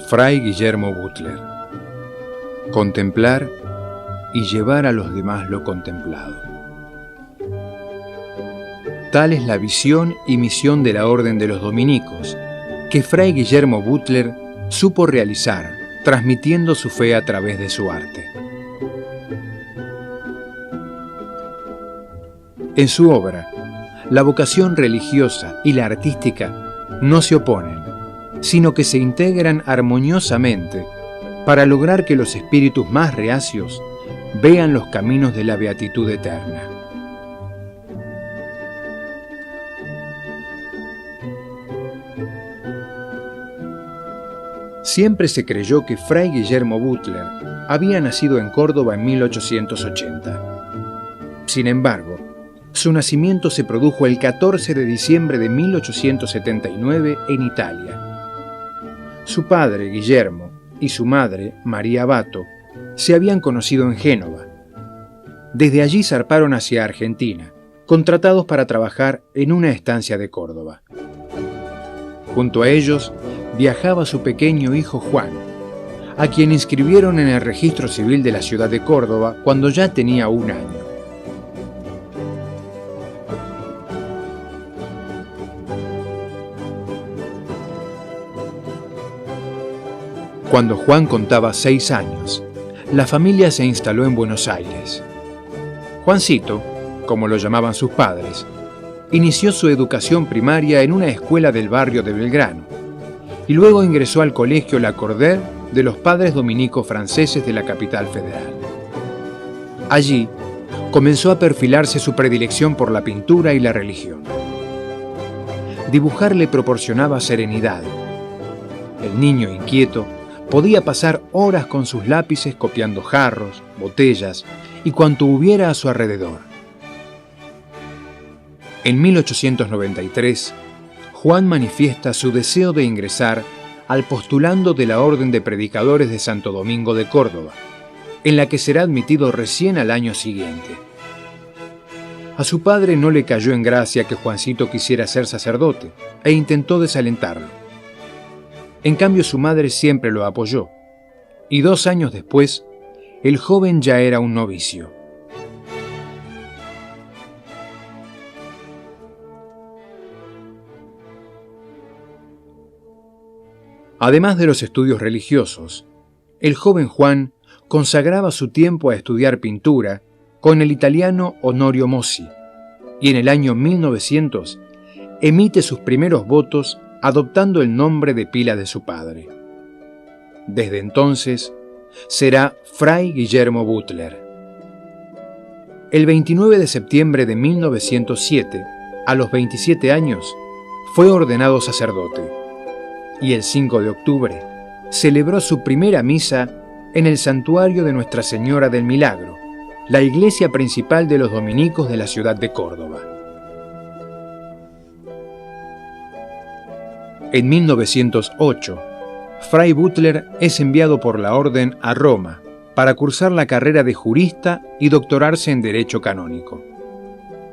Fray Guillermo Butler. Contemplar y llevar a los demás lo contemplado. Tal es la visión y misión de la Orden de los Dominicos, que Fray Guillermo Butler supo realizar, transmitiendo su fe a través de su arte. En su obra, la vocación religiosa y la artística no se oponen, sino que se integran armoniosamente para lograr que los espíritus más reacios vean los caminos de la beatitud eterna. Siempre se creyó que Fray Guillermo Butler había nacido en Córdoba en 1880. Sin embargo, su nacimiento se produjo el 14 de diciembre de 1879 en Italia. Su padre, Guillermo, y su madre, María Bato, se habían conocido en Génova. Desde allí zarparon hacia Argentina, contratados para trabajar en una estancia de Córdoba. Junto a ellos viajaba su pequeño hijo Juan, a quien inscribieron en el registro civil de la ciudad de Córdoba cuando ya tenía 1 año. Cuando Juan contaba 6 años, la familia se instaló en Buenos Aires. Juancito, como lo llamaban sus padres, inició su educación primaria en una escuela del barrio de Belgrano y luego ingresó al colegio La Cordère de los padres dominicos franceses de la capital federal. Allí comenzó a perfilarse su predilección por la pintura y la religión. Dibujar le proporcionaba serenidad. El niño inquieto podía pasar horas con sus lápices copiando jarros, botellas y cuanto hubiera a su alrededor. En 1893, Juan manifiesta su deseo de ingresar al postulando de la Orden de Predicadores de Santo Domingo de Córdoba, en la que será admitido recién al año siguiente. A su padre no le cayó en gracia que Juancito quisiera ser sacerdote e intentó desalentarlo. En cambio, su madre siempre lo apoyó, y 2 años después, el joven ya era un novicio. Además de los estudios religiosos, el joven Juan consagraba su tiempo a estudiar pintura con el italiano Onorio Mossi, y en el año 1900 emite sus primeros votos adoptando el nombre de pila de su padre. Desde entonces, será Fray Guillermo Butler. El 29 de septiembre de 1907, a los 27 años, fue ordenado sacerdote, y el 5 de octubre celebró su primera misa en el santuario de Nuestra Señora del Milagro, la iglesia principal de los dominicos de la ciudad de Córdoba. En 1908, Fray Butler es enviado por la orden a Roma para cursar la carrera de jurista y doctorarse en Derecho Canónico.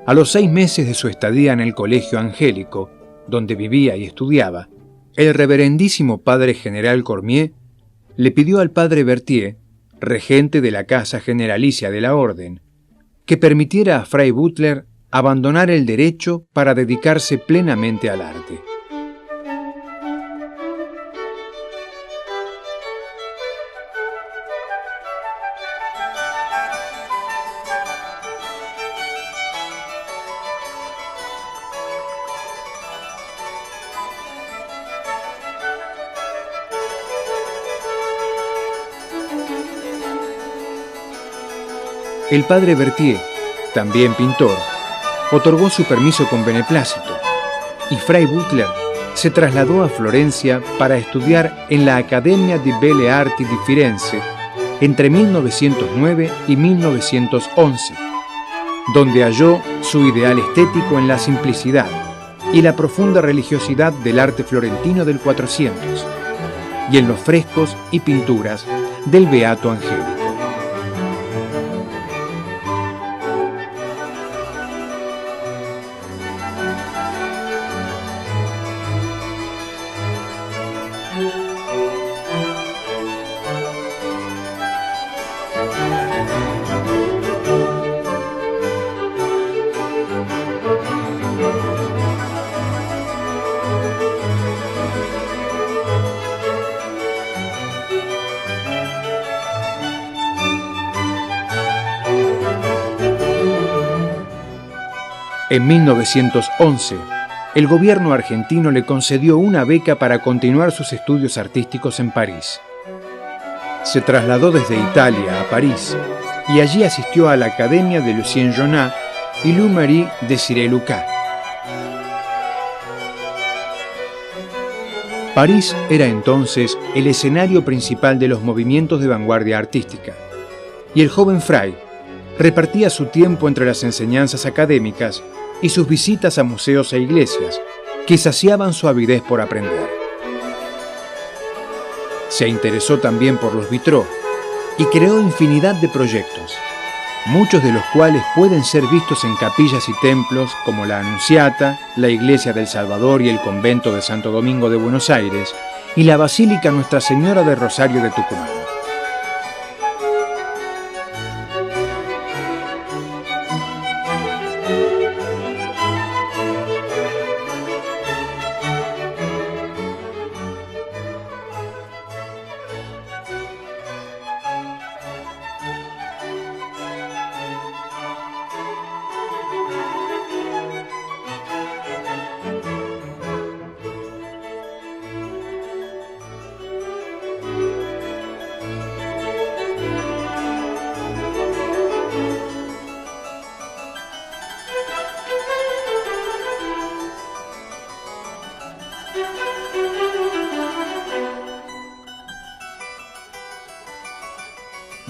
A los 6 meses de su estadía en el Colegio Angélico, donde vivía y estudiaba, el reverendísimo padre general Cormier le pidió al padre Berthier, regente de la Casa Generalicia de la Orden, que permitiera a Fray Butler abandonar el derecho para dedicarse plenamente al arte. El padre Berthier, también pintor, otorgó su permiso con beneplácito, y Fray Butler se trasladó a Florencia para estudiar en la Accademia di Belle Arti di Firenze entre 1909 y 1911, donde halló su ideal estético en la simplicidad y la profunda religiosidad del arte florentino del 400, y en los frescos y pinturas del Beato Angélico. En 1911, el gobierno argentino le concedió una beca para continuar sus estudios artísticos en París. Se trasladó desde Italia a París y allí asistió a la Academia de Lucien Jonat y Louis Marie Désiré Lucas. París era entonces el escenario principal de los movimientos de vanguardia artística, y el joven Fray repartía su tiempo entre las enseñanzas académicas y sus visitas a museos e iglesias que saciaban su avidez por aprender. Se interesó también por los vitraux y creó infinidad de proyectos, muchos de los cuales pueden ser vistos en capillas y templos como la Anunciata, la Iglesia del Salvador y el Convento de Santo Domingo de Buenos Aires y la Basílica Nuestra Señora de Rosario de Tucumán.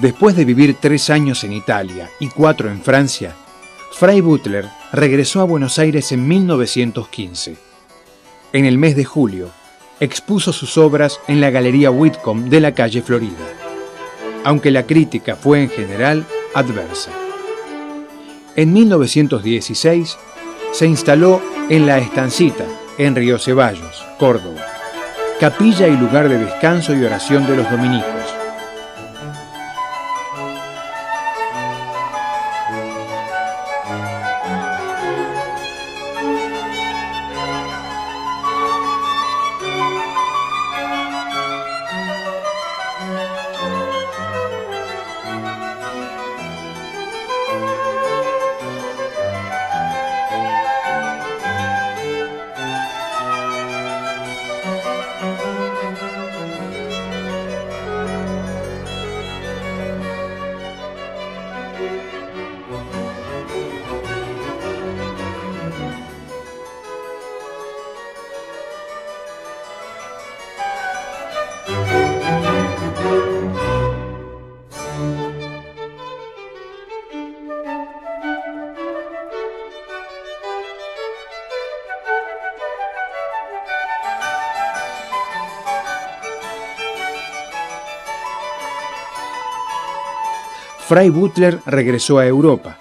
Después de vivir 3 años en Italia y 4 en Francia, Fray Butler regresó a Buenos Aires en 1915. En el mes de julio, expuso sus obras en la Galería Whitcomb de la calle Florida, aunque la crítica fue en general adversa. En 1916 se instaló en La Estancita, en Río Ceballos, Córdoba, capilla y lugar de descanso y oración de los dominicos. Fray Butler regresó a Europa,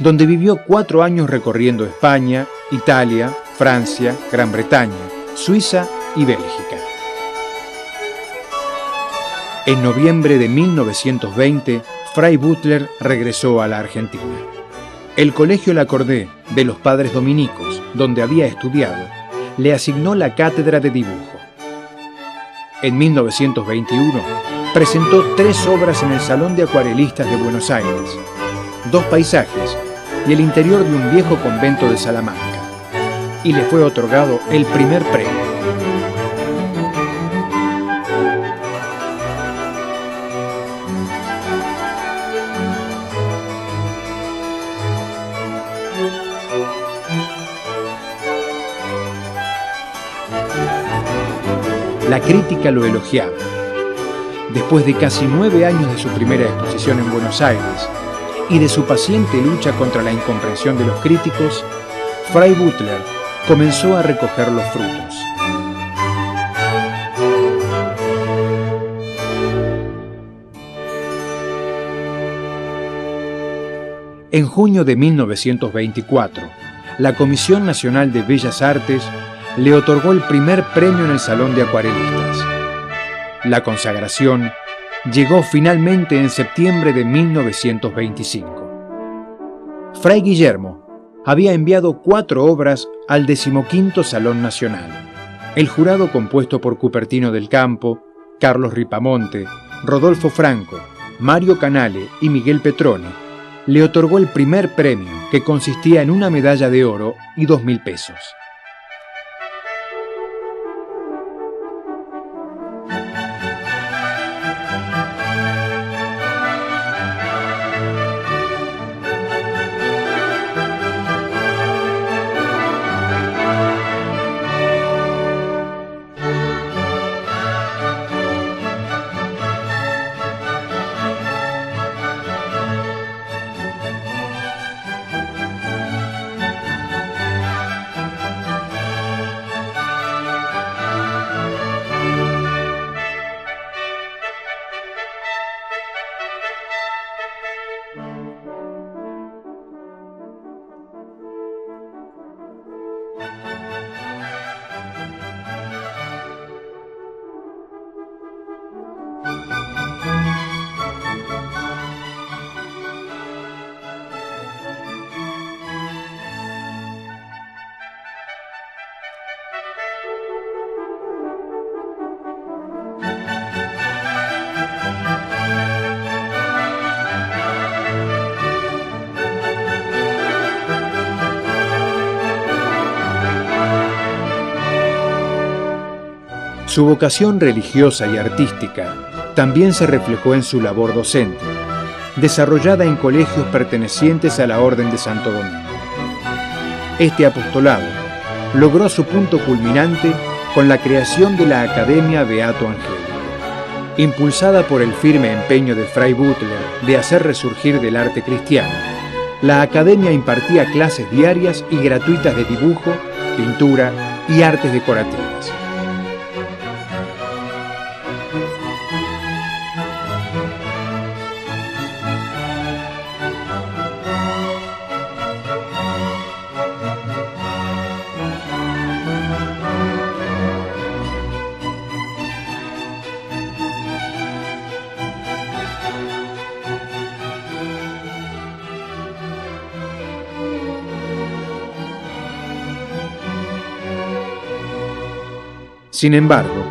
donde vivió 4 años recorriendo España, Italia, Francia, Gran Bretaña, Suiza y Bélgica. En noviembre de 1920, Fray Butler regresó a la Argentina. El Colegio La Cordée de los Padres Dominicos, donde había estudiado, le asignó la cátedra de dibujo. En 1921, presentó 3 obras en el Salón de Acuarelistas de Buenos Aires, 2 paisajes y el interior de un viejo convento de Salamanca, y le fue otorgado el primer premio. La crítica lo elogiaba. Después de casi 9 años de su primera exposición en Buenos Aires y de su paciente lucha contra la incomprensión de los críticos, Fray Butler comenzó a recoger los frutos. En junio de 1924, la Comisión Nacional de Bellas Artes le otorgó el primer premio en el Salón de Acuarelistas. La consagración llegó finalmente en septiembre de 1925. Fray Guillermo había enviado 4 obras al 15º Salón Nacional. El jurado, compuesto por Cupertino del Campo, Carlos Ripamonte, Rodolfo Franco, Mario Canale y Miguel Petrone, le otorgó el primer premio, que consistía en una medalla de oro y 2.000 pesos. Su vocación religiosa y artística también se reflejó en su labor docente, desarrollada en colegios pertenecientes a la Orden de Santo Domingo. Este apostolado logró su punto culminante con la creación de la Academia Beato Angélico. Impulsada por el firme empeño de Fray Butler de hacer resurgir del arte cristiano, la Academia impartía clases diarias y gratuitas de dibujo, pintura y artes decorativas. Sin embargo,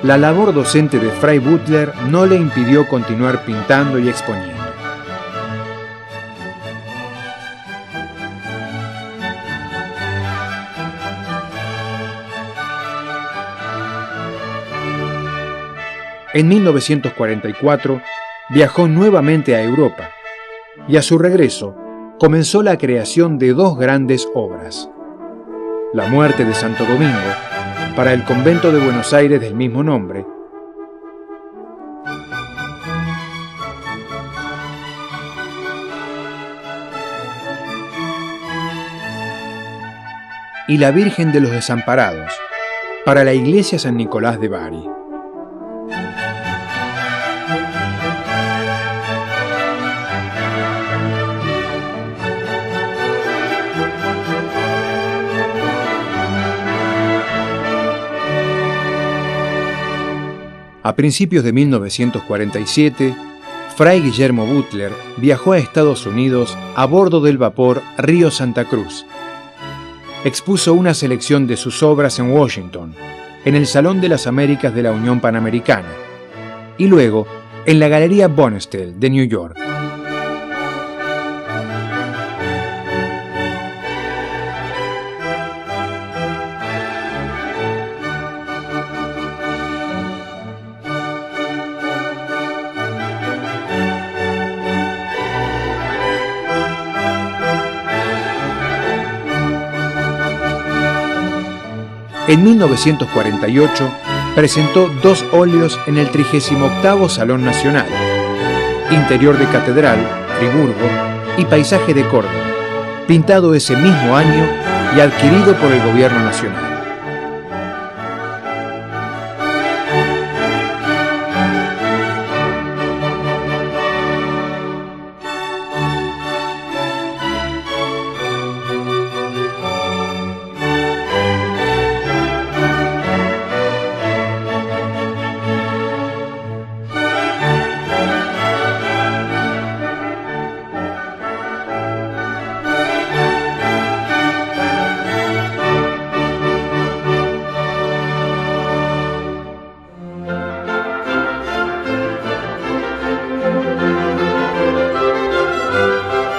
la labor docente de Fray Butler no le impidió continuar pintando y exponiendo. En 1944 viajó nuevamente a Europa y a su regreso comenzó la creación de dos grandes obras: La muerte de Santo Domingo, para el convento de Buenos Aires del mismo nombre, y La Virgen de los Desamparados, para la iglesia San Nicolás de Bari. A principios de 1947, Fray Guillermo Butler viajó a Estados Unidos a bordo del vapor Río Santa Cruz. Expuso una selección de sus obras en Washington, en el Salón de las Américas de la Unión Panamericana, y luego en la Galería Bonnestell de New York. En 1948 presentó dos óleos en el 38º Salón Nacional: Interior de Catedral, Friburgo, y Paisaje de Córdoba, pintado ese mismo año y adquirido por el Gobierno Nacional.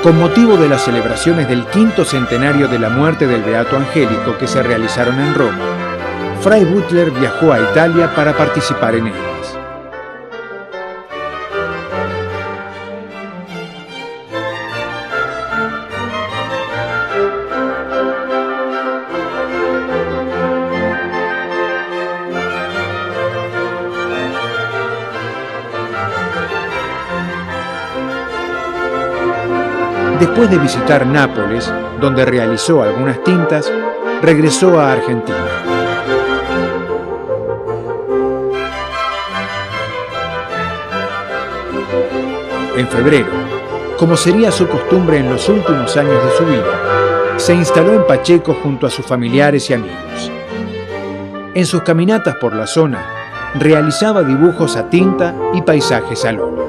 Con motivo de las celebraciones del 5º centenario de la muerte del Beato Angélico que se realizaron en Roma, Fray Butler viajó a Italia para participar en ellas. Después de visitar Nápoles, donde realizó algunas tintas, regresó a Argentina. En febrero, como sería su costumbre en los últimos años de su vida, se instaló en Pacheco junto a sus familiares y amigos. En sus caminatas por la zona, realizaba dibujos a tinta y paisajes al óleo.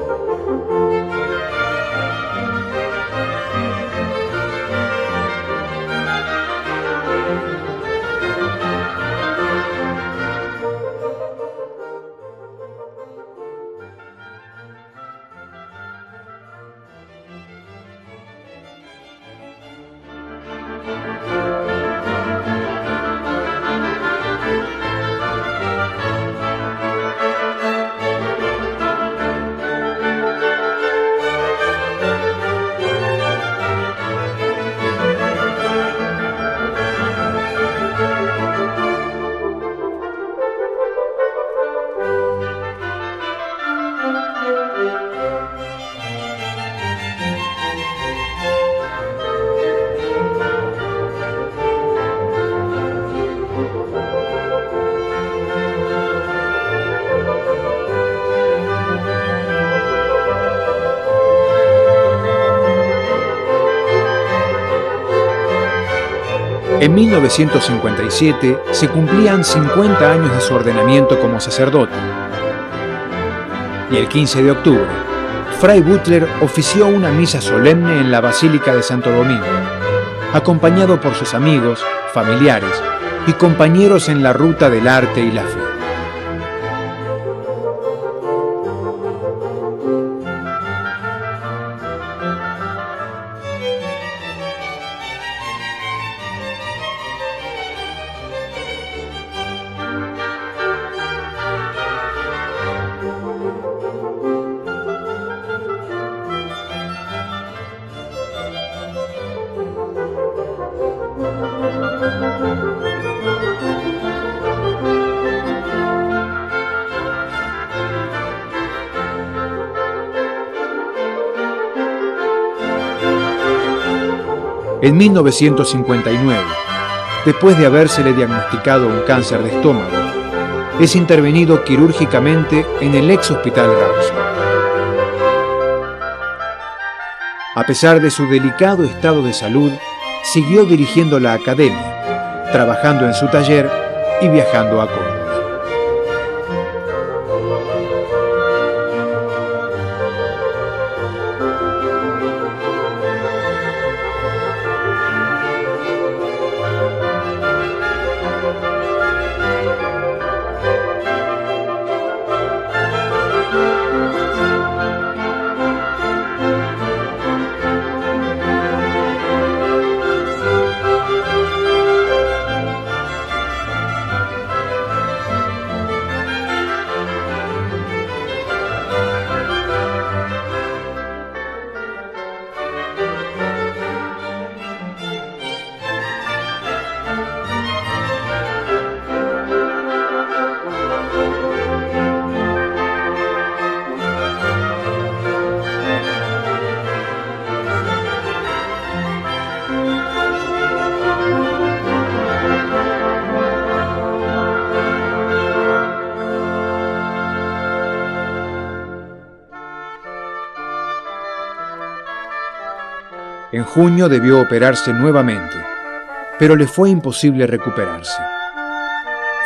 En 1957 se cumplían 50 años de su ordenamiento como sacerdote. Y el 15 de octubre, Fray Butler ofició una misa solemne en la Basílica de Santo Domingo, acompañado por sus amigos, familiares y compañeros en la ruta del arte y la fe. En 1959, después de habérsele diagnosticado un cáncer de estómago, es intervenido quirúrgicamente en el ex hospital Rawson. A pesar de su delicado estado de salud, siguió dirigiendo la academia, trabajando en su taller y viajando a Córdoba. En junio debió operarse nuevamente, pero le fue imposible recuperarse.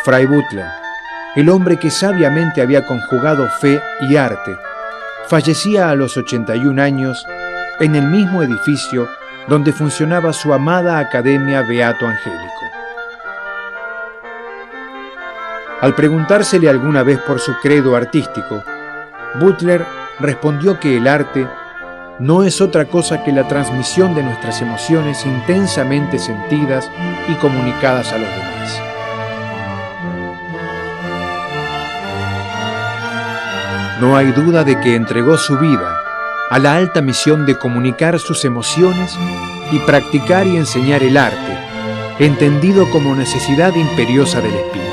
Fray Butler, el hombre que sabiamente había conjugado fe y arte, fallecía a los 81 años en el mismo edificio donde funcionaba su amada Academia Beato Angélico. Al preguntársele alguna vez por su credo artístico, Butler respondió que el arte no es otra cosa que la transmisión de nuestras emociones intensamente sentidas y comunicadas a los demás. No hay duda de que entregó su vida a la alta misión de comunicar sus emociones y practicar y enseñar el arte, entendido como necesidad imperiosa del espíritu.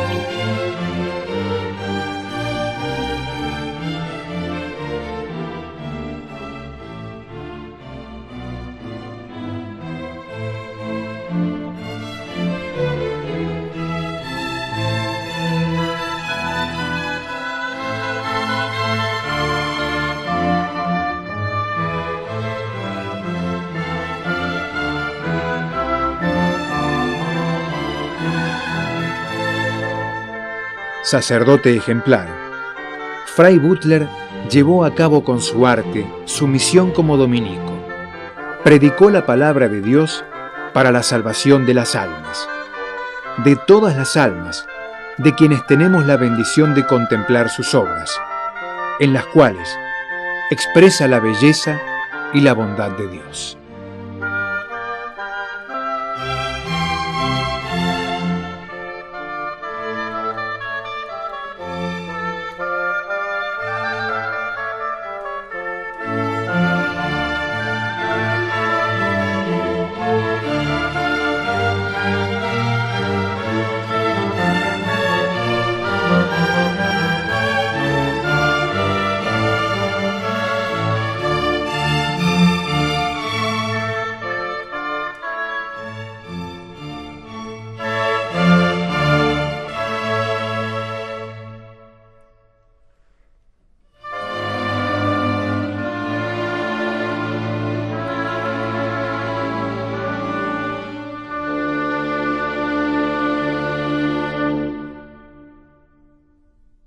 Sacerdote ejemplar, Fray Butler llevó a cabo con su arte su misión como dominico. Predicó la palabra de Dios para la salvación de las almas, de todas las almas, de quienes tenemos la bendición de contemplar sus obras, en las cuales expresa la belleza y la bondad de Dios.